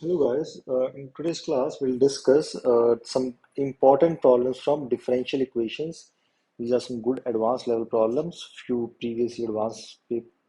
Hello guys, in today's class we'll discuss some important problems from differential equations. These are some good advanced level problems, few previously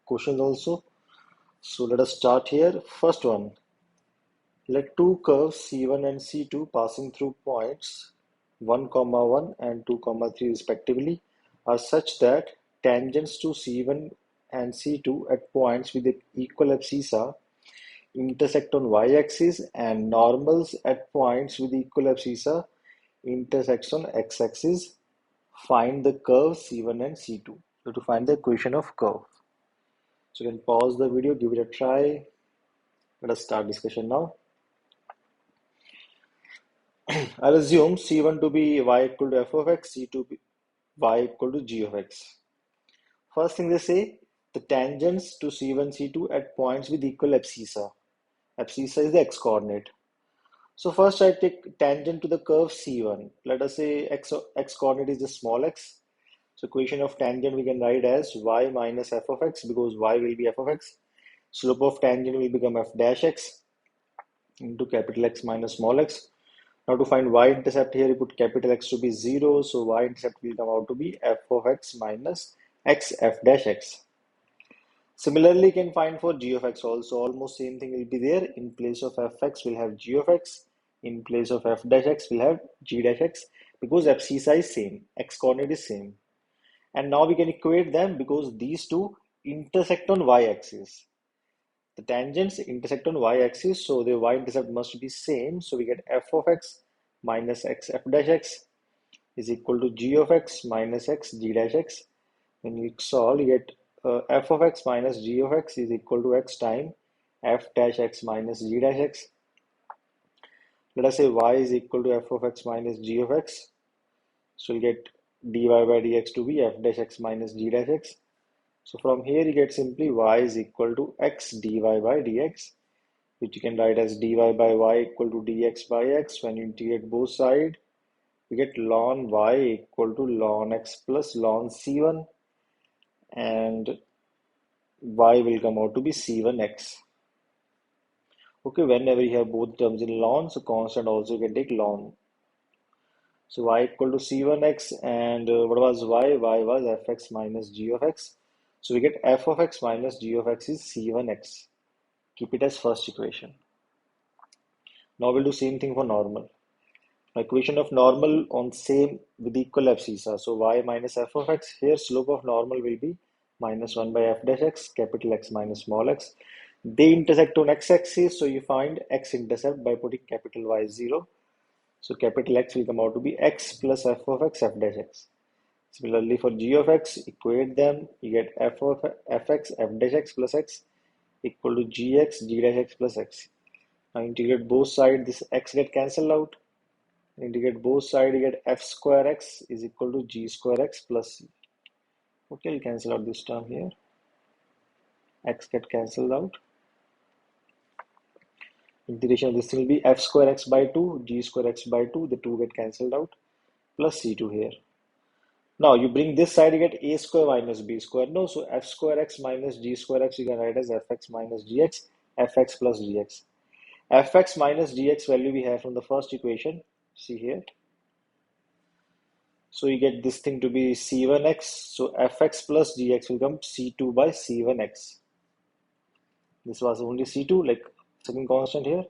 questions also. So let us start here. First one, let two curves C1 and C2 passing through points 1, 1 and 2, 3 respectively are such that tangents to C1 and C2 at points with equal abscissa intersect on y-axis and normals at points with equal abscissa intersects on x-axis. Find the curve C1 and C2. So to find the equation of curve. So you can pause the video, give it a try. Let us start discussion now. I'll assume C1 to be y equal to f of x, C2 be y equal to g of x. First thing they say, the tangents to C1, C2 at points with equal abscissa. Abscissa is the x coordinate. So first I take tangent to the curve C1. Let us say x coordinate is the small x. So equation of tangent we can write as y minus f of x because y will be f of x. Slope of tangent will become f dash x into capital X minus small x. Now to find y-intercept here, you put capital X to be 0. So y-intercept will come out to be f of x minus x f dash x. Similarly, you can find for g of x also. Almost same thing will be there. In place of fx, we'll have g of x. In place of f dash x, we'll have g dash x because abscissa is same. X coordinate is same. And now we can equate them because these two intersect on y-axis. The tangents intersect on y-axis, so the y-intercept must be same. So we get f of x minus x f dash x is equal to g of x minus x g dash x. When you solve, you get f of x minus g of x is equal to x time f dash x minus g dash x. Let us say y is equal to f of x minus g of x. So you get dy by dx to be f dash x minus g dash x. So from here you get simply y is equal to x dy by dx, which you can write as dy by y equal to dx by x. When you integrate both sides, you get ln y equal to ln x plus ln c1, and y will come out to be c1x. Okay, whenever you have both terms in ln, so constant also you can take ln. So y equal to c1x, and what was y? Y was fx minus g of x. So we get f of x minus g of x is c1x. Keep it as first equation. Now we'll do same thing for normal. Equation of normal on same with equal abscissa. So y minus f of x, here slope of normal will be minus 1 by f dash x, capital X minus small x. They intersect on x-axis, so you find x-intercept by putting capital Y 0. So capital X will come out to be x plus f of x f dash x. Similarly for g of x, equate them, you get f of fx f dash x plus x equal to gx g dash x plus x. Now integrate both sides, this x get cancelled out. Integrate both sides, you get f square x is equal to g square x plus c. Okay, I'll cancel out this term here. X get cancelled out. Integration of this thing will be f square x by 2, g square x by 2. The 2 get cancelled out plus c2 here. Now you bring this side, you get a square minus b square. No, so f square x minus g square x you can write as fx minus gx, fx plus gx. Fx minus gx value we have from the first equation. See here. So you get this thing to be c1x. So fx plus gx will come c2 by c1x. This was only c2, like second constant here.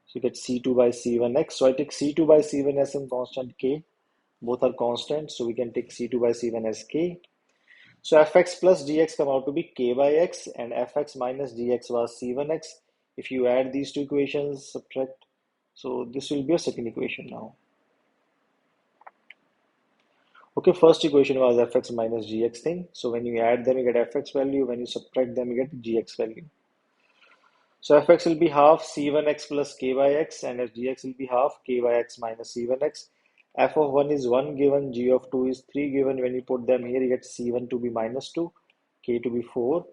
So you get c2 by c1x. So I take c2 by c1 as some constant k. Both are constant, so we can take c2 by c1 as k. So fx plus gx come out to be k by x, and fx minus gx was c1x. If you add these two equations, subtract, so this will be a second equation now. Okay, first equation was fx minus gx thing. So when you add them, you get fx value. When you subtract them, you get gx value. So fx will be half c1x plus k by x, and gx will be half k by x minus c1x. F of 1 is 1 given, g of 2 is 3 given. When you put them here, you get c1 to be minus 2, k to be 4.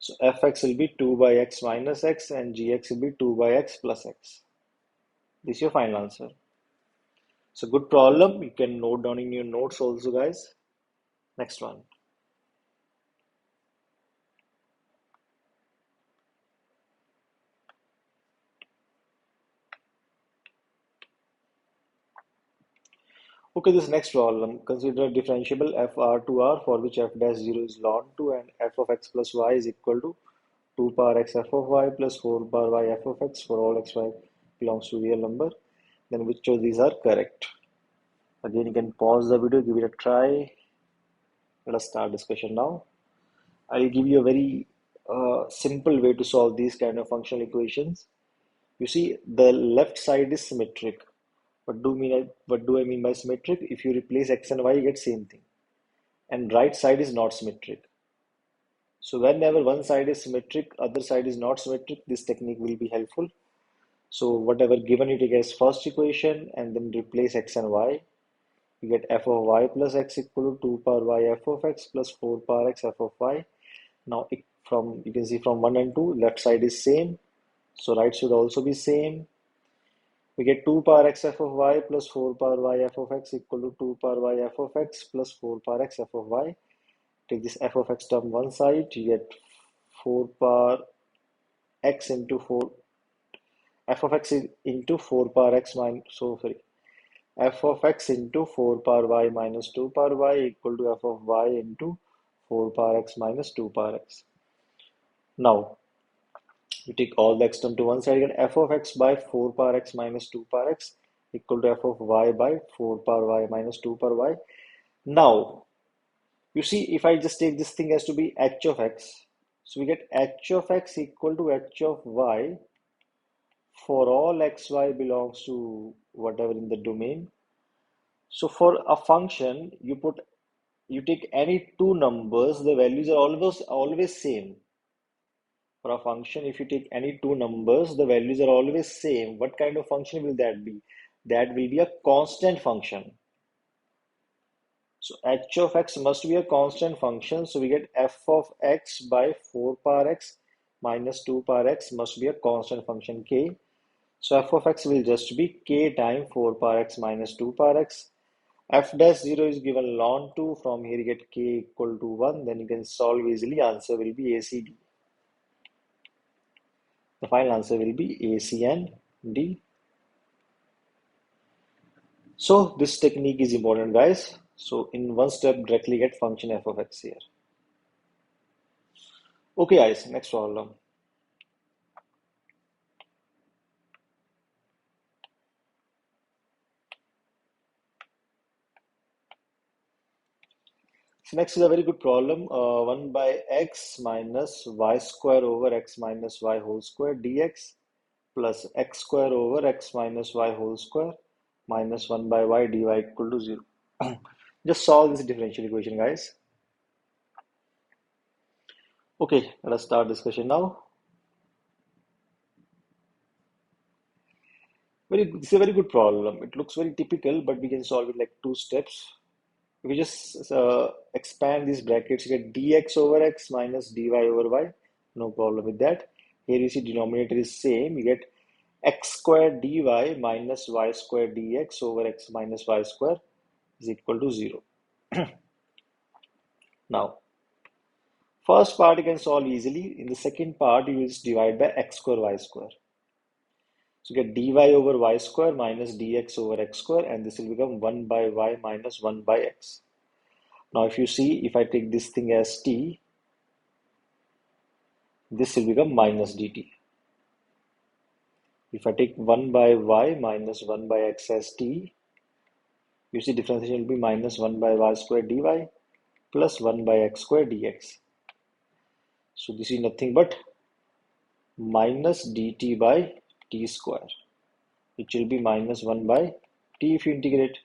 So fx will be 2 by x minus x, and gx will be 2 by x plus x. This is your final answer. It's a good problem. You can note down in your notes also, guys. Next one. Okay, this next problem. Consider a differentiable f r to r for which f dash 0 is ln 2 and f of x plus y is equal to 2 power x f of y plus 4 power y f of x for all x y belongs to real number. Then which of these are correct? Again, you can pause the video, give it a try. Let us start discussion now. I'll give you a very simple way to solve these kind of functional equations. You see, the left side is symmetric. What do I mean by symmetric? If you replace x and y, you get same thing. And right side is not symmetric. So whenever one side is symmetric, other side is not symmetric, this technique will be helpful. So whatever given, you take as first equation and then replace x and y. You get f of y plus x equal to 2 power y f of x plus 4 power x f of y. Now from you can see from 1 and 2, left side is same. So right should also be same. We get 2 power x f of y plus 4 power y f of x equal to 2 power y f of x plus 4 power x f of y. Take this f of x term one side, you get 4 power x into 4 f of x into 4 power x minus, so sorry, f of x into 4 power y minus 2 power y equal to f of y into 4 power x minus 2 power x. Now, you take all the x term to one side, you get f of x by 4 power x minus 2 power x equal to f of y by 4 power y minus 2 power y. Now, you see, if I just take this thing as to be h of x, so we get h of x equal to h of y for all xy belongs to whatever in the domain. So for a function, you take any two numbers, the values are always same. For a function, if you take any two numbers, the values are always same. What kind of function will that be? That will be a constant function. So h of x must be a constant function. So we get f of x by 4 power x minus 2 power x must be a constant function k. So f of x will just be k times 4 power x minus 2 power x. F dash 0 is given ln 2. From here you get k equal to 1. Then you can solve easily. Answer will be A, C, D. The final answer will be A, C, and D. So this technique is important, guys. So in one step, directly get function f of x here. Okay, guys, next problem. So next is a very good problem. 1 by x minus y square over x minus y whole square dx plus x square over x minus y whole square minus 1 by y dy equal to 0. Just solve this differential equation, guys. Okay, let us start discussion now. This is a very good problem. It looks very typical, but we can solve it like two steps. If we just expand these brackets, you get dx over x minus dy over y. No problem with that. Here you see denominator is same. You get x squared dy minus y squared dx over x minus y square is equal to 0. Now, first part you can solve easily. In the second part, you just divide by x square y square. So you get dy over y square minus dx over x square, and this will become 1 by y minus 1 by x. Now, if you see, if I take this thing as t, this will become minus dt. If I take 1 by y minus 1 by x as t, you see differentiation will be minus 1 by y square dy plus 1 by x square dx. So this is nothing but minus dt by t square, which will be minus 1 by t if you integrate.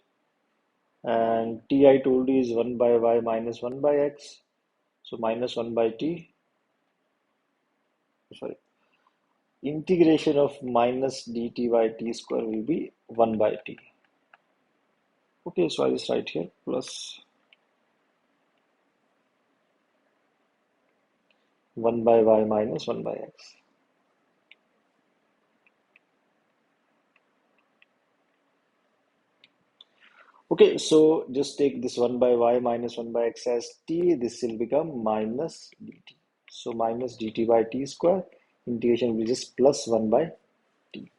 And t I told you is 1 by y minus 1 by x. So minus 1 by t, sorry, integration of minus dt by t square will be 1 by t. Okay, so I just write here plus 1 by y minus 1 by x. Okay, so just take this 1 by y minus 1 by x as t. This will become minus dt. So minus dt by t square. Integration will be just plus 1 by t.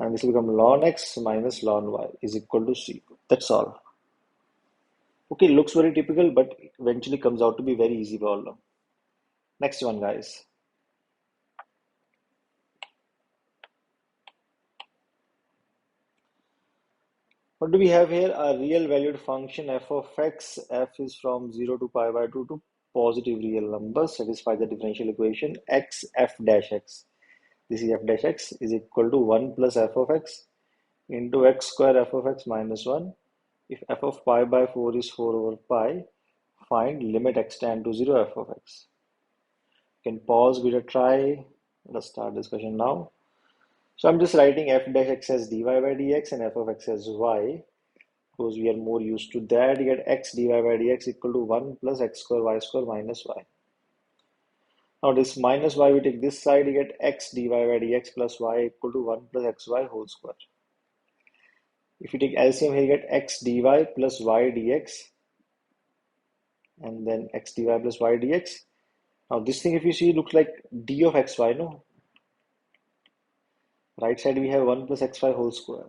And this will become ln x minus ln y is equal to c. That's all. Okay, looks very typical, but eventually comes out to be very easy problem. Next one, guys. What do we have here? A real valued function f of x. F is from 0 to pi by 2 to positive real numbers. Satisfy the differential equation x f dash x. This is f dash x is equal to 1 plus f of x into x square f of x minus 1. If f of pi by 4 is 4 over pi, find limit x tend to 0 f of x. You can pause, give it a try. Let's start discussion now. So I'm just writing f dash x as dy by dx and f of x as y. Because we are more used to that, you get x dy by dx equal to 1 plus x square y square minus y. Now this minus y, we take this side, you get x dy by dx plus y equal to 1 plus xy whole square. If you take LCM here, you get x dy plus y dx and then x dy plus y dx. Now this thing, if you see, looks like d of xy, no? Right side we have 1 plus xy whole square.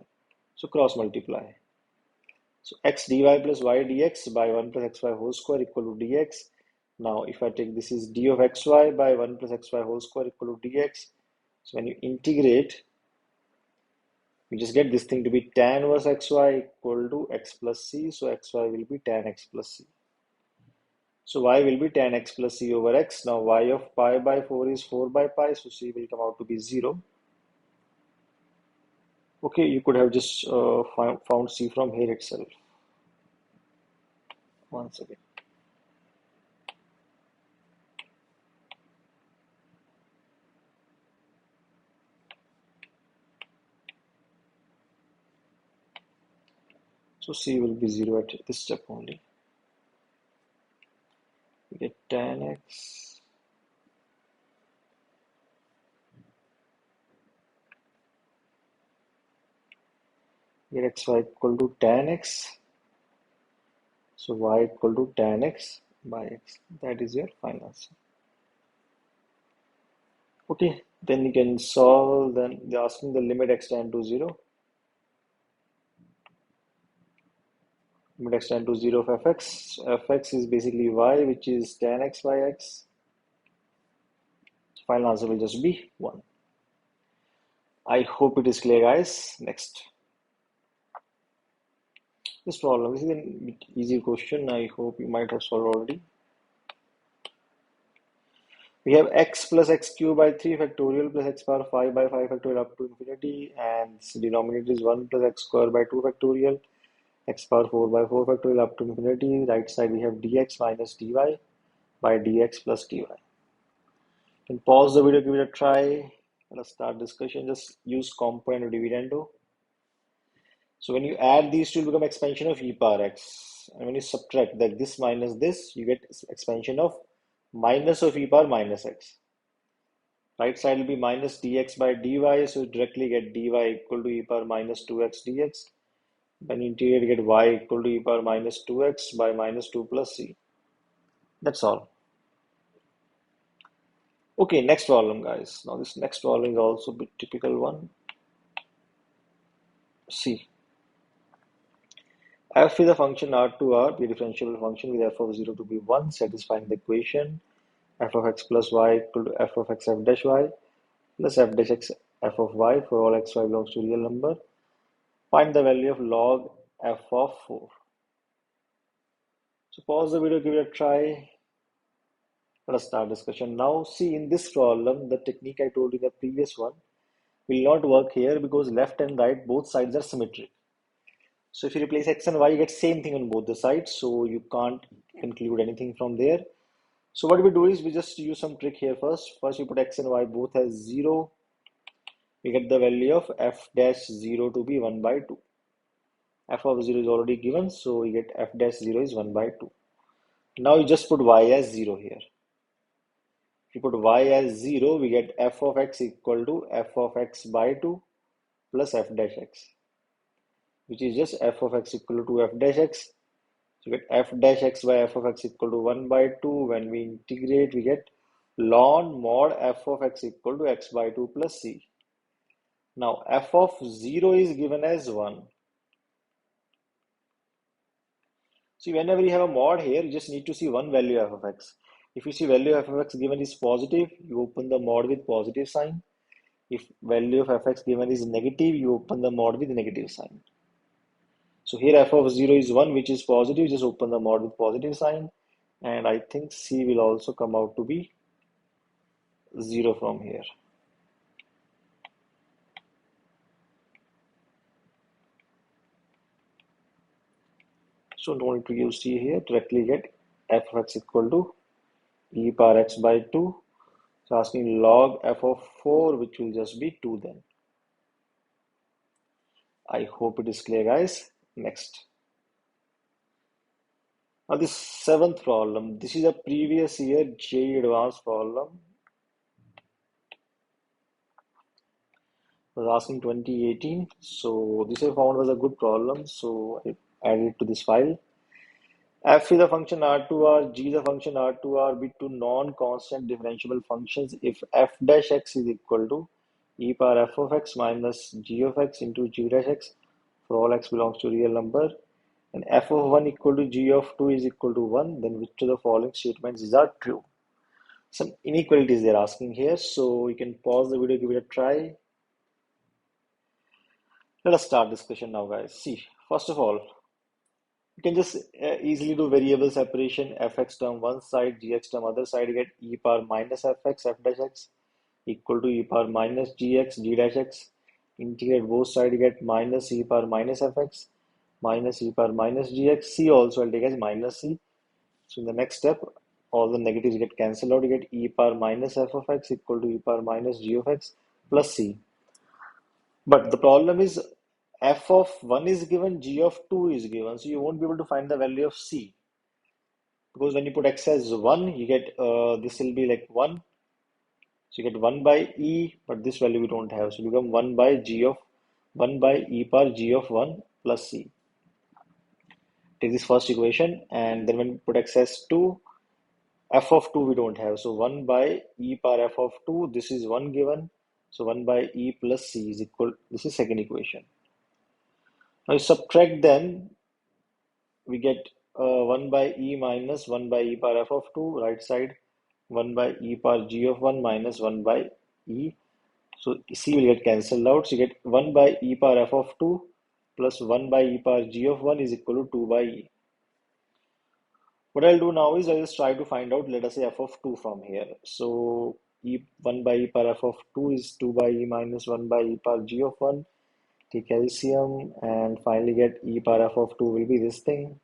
So cross multiply. So x dy plus y dx by 1 plus xy whole square equal to dx. Now if I take this is d of xy by 1 plus xy whole square equal to dx. So when you integrate, you just get this thing to be tan inverse xy equal to x plus c. So xy will be tan x plus c. So y will be tan x plus c over x. Now y of pi by 4 is 4 by pi. So c will come out to be 0. Okay, you could have just found c from here itself. Once again. So c will be 0 at this step only. We get tan x. Get xy equal to tan x. So y equal to tan x by x. That is your final answer. Okay, then you can solve. Then they're asking the limit x tend to 0. Limit x tend to 0 of fx. Fx is basically y, which is tan x by x. Final answer will just be 1. I hope it is clear, guys. Next. This problem, this is an easy question. I hope you might have solved already. We have x plus x cube by 3 factorial plus x power 5 by 5 factorial up to infinity, and denominator is 1 plus x square by 2 factorial, x power 4 by 4 factorial up to infinity. Right side we have dx minus dy by dx plus dy. You can pause the video, give it a try. Let's start discussion. Just use component or dividendo. So when you add these two, it become expansion of e power x. And when you subtract that this minus this, you get expansion of minus of e power minus x. Right side will be minus dx by dy, so you directly get dy equal to e power minus 2x dx. Then interior you get y equal to e power minus 2x by minus 2 plus c. That's all. Okay, next problem, guys. Now this next problem is also a bit typical one. See, f is a function r to r, be a differentiable function with f of 0 to be 1, satisfying the equation f of x plus y equal to f of x f dash y plus f dash x f of y for all x y belongs to real number. Find the value of log f of 4. So pause the video, give it a try. Let us start discussion. Now see, in this problem, the technique I told you in the previous one will not work here because left and right, both sides are symmetric. So if you replace x and y, you get same thing on both the sides. So you can't conclude anything from there. So what we do is we just use some trick here first. First we put x and y both as 0. We get the value of f dash 0 to be 1 by 2. F of 0 is already given, so we get f dash 0 is 1 by 2. Now you just put y as 0 here. If you put y as 0, we get f of x equal to f of x by 2 plus f dash x, which is just f of x equal to f dash x. So we get f dash x by f of x equal to 1 by 2. When we integrate, we get ln mod f of x equal to x by 2 plus c. Now f of 0 is given as 1. See, whenever you have a mod here, you just need to see one value f of x. If you see value f of x given is positive, you open the mod with positive sign. If value of fx given is negative, you open the mod with negative sign. So here f of 0 is 1, which is positive, just open the mod with positive sign. And I think c will also come out to be 0 from here. So no need to use c here, directly get f of x equal to e power x by 2. So asking log f of 4, which will just be 2 then. I hope it is clear, guys. Next. Now this seventh problem, this is a previous year JEE advanced problem. It was asking 2018. So this I found was a good problem. So I added it to this file. F is a function R2R, G is a function R2R, be two non-constant differentiable functions if f dash x is equal to e power f of x minus g of x into g dash x for all x belongs to real number, and f of 1 equal to g of 2 is equal to 1, then which of the following statements is are true? Some inequalities they're asking here, so you can pause the video, give it a try. Let us start discussion now, guys. See, first of all, you can just easily do variable separation, fx term one side, gx term other side, you get e power minus fx, f dash x equal to e power minus gx, g dash x. Integrate both sides, you get minus e power minus fx, minus e power minus gx. C also I'll take as minus c. So in the next step, all the negatives get cancelled out, you get e power minus f of x equal to e power minus g of x plus c. But the problem is f of 1 is given, g of 2 is given, so you won't be able to find the value of c. Because when you put x as 1, you get this will be like 1. So you get 1 by e, but this value we don't have. So you become 1 by g of 1 by e power g of 1 plus c. Take this first equation, and then when you put x as 2, f of 2 we don't have. So 1 by e power f of 2, this is 1 given. So 1 by e plus c is equal, this is second equation. Now you subtract them, we get 1 by e minus 1 by e power f of 2, right side 1 by e power g of 1 minus 1 by e. So c will get cancelled out. So you get 1 by e power f of 2 plus 1 by e power g of 1 is equal to 2 by e. What I'll do now is I'll just try to find out, let us say, f of 2 from here. So 1 by e power f of 2 is 2 by e minus 1 by e power g of 1. Take LCM and finally get e power f of 2 will be this thing.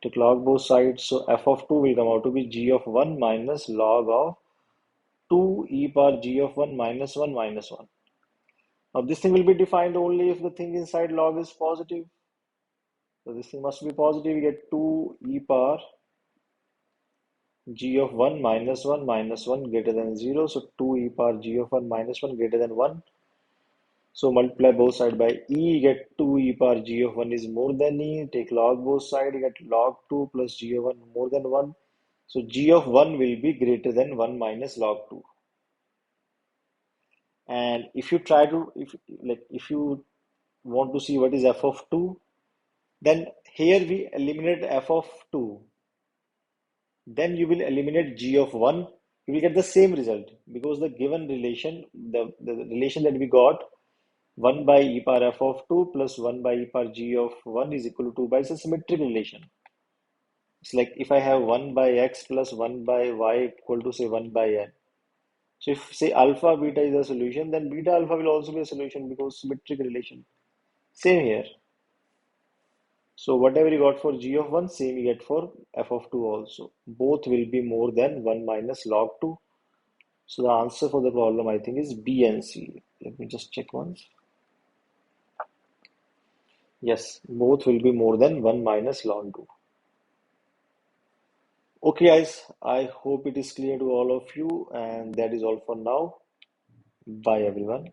Take log both sides, so f of 2 will come out to be g of 1 minus log of 2 e power g of 1 minus 1 minus 1. Now this thing will be defined only if the thing inside log is positive. So this thing must be positive. You get 2 e power g of 1 minus 1 minus 1 greater than 0. So 2 e power g of 1 minus 1 greater than 1. So multiply both sides by e, you get 2 e power g of 1 is more than e. Take log both sides, you get log 2 plus g of 1 more than 1. So g of 1 will be greater than 1 minus log 2. And if you try to, if you want to see what is f of 2, then here we eliminate f of 2. Then you will eliminate g of 1. You will get the same result because the given relation, the relation that we got, 1 by e power f of 2 plus 1 by e power g of 1 is equal to 2 by, it's a symmetric relation. It's like if I have 1 by x plus 1 by y equal to say 1 by n. So if say alpha beta is a solution, then beta alpha will also be a solution because symmetric relation. Same here. So whatever you got for g of 1, same you get for f of 2 also. Both will be more than 1 minus log 2. So the answer for the problem I think is B and C. Let me just check once. Yes, both will be more than 1 minus log 2. Okay guys, I hope it is clear to all of you, and that is all for now. Bye everyone.